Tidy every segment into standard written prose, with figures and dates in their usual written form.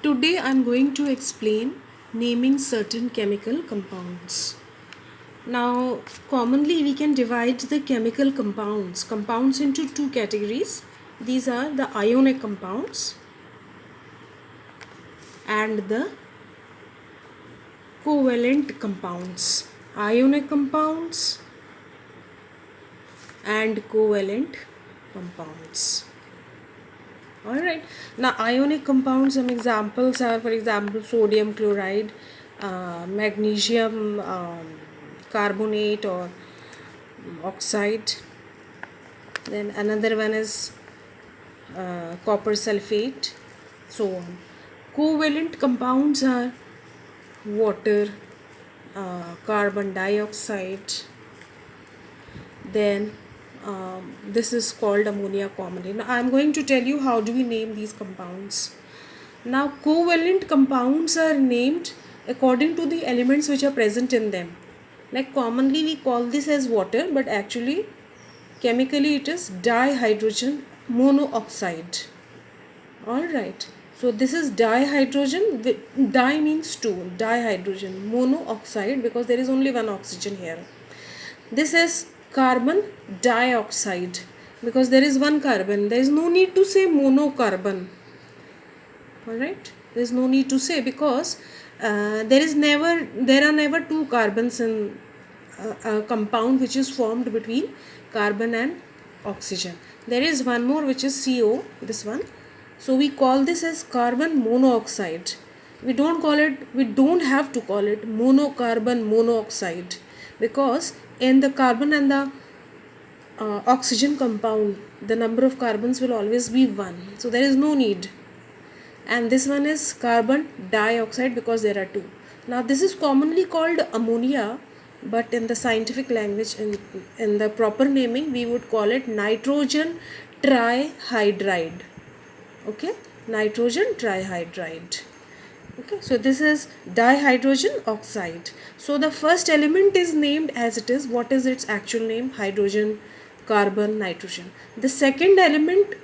Today I'm going to explain naming certain chemical compounds. Now, commonly we can divide the chemical compounds into two categories. These are the ionic compounds and the covalent compounds. Ionic compounds and covalent compounds. Alright, now ionic compounds, some examples are, for example, sodium chloride, magnesium carbonate or oxide. Then another one is copper sulfate, so on. Covalent compounds are water, carbon dioxide. Then this is called ammonia commonly. Now I am going to tell you how do we name these compounds. Now covalent compounds are named according to the elements which are present in them. Like commonly we call this as water, but actually chemically it is dihydrogen monoxide. Alright, so this is dihydrogen, di means two, dihydrogen monoxide, because there is only one oxygen here. This is carbon dioxide, because there is one carbon. There is no need to say monocarbon. Alright, there is no need to say, because there are never two carbons in a compound which is formed between carbon and oxygen. There is one more, which is CO, this one. So we call this as carbon monoxide. We don't have to call it monocarbon monoxide, because in the carbon and the oxygen compound, the number of carbons will always be 1. So there is no need. And this one is carbon dioxide, because there are two. Now this is commonly called ammonia, but in the scientific language, in the proper naming, we would call it nitrogen trihydride. Okay, nitrogen trihydride. Okay, so this is dihydrogen oxide. So the first element is named as it is. What is its actual name? Hydrogen, carbon, nitrogen. The second element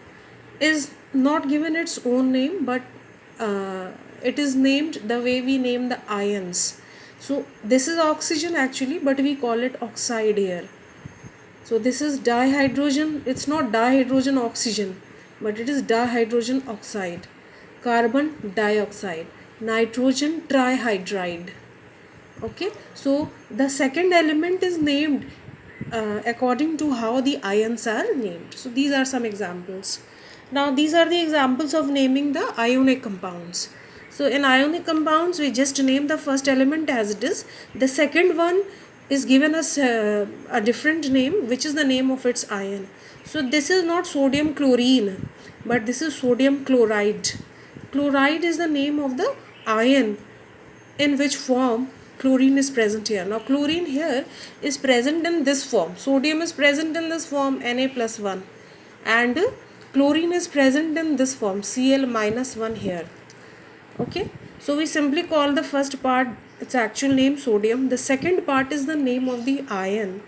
is not given its own name, but it is named the way we name the ions. So this is oxygen actually, but we call it oxide here. So this is dihydrogen. It's not dihydrogen oxygen, but it is dihydrogen oxide, carbon dioxide, nitrogen trihydride. Okay, so the second element is named according to how the ions are named. So these are some examples. Now these are the examples of naming the ionic compounds. So in ionic compounds, we just name the first element as it is. The second one is given us a different name, which is the name of its ion. So this is not sodium chlorine, but this is sodium chloride. Chloride is the name of the ion in which form chlorine is present here. Now chlorine here is present in this form. Sodium is present in this form, Na plus 1. And chlorine is present in this form, Cl minus 1 here. Okay, so we simply call the first part its actual name sodium. The second part is the name of the ion.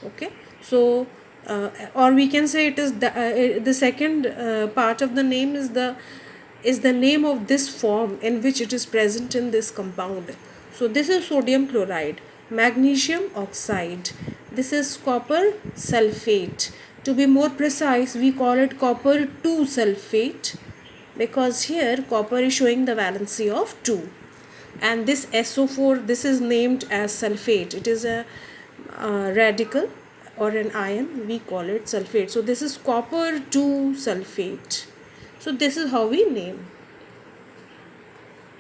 Okay, so or we can say it is the second part of the name is the name of this form in which it is present in this compound. So this is sodium chloride, magnesium oxide. This is copper sulfate. To be more precise, we call it copper 2 sulfate, because here copper is showing the valency of 2. And this SO4, this is named as sulfate. It is a radical or an ion, we call it sulfate. So this is copper 2 sulfate. So this is how we name.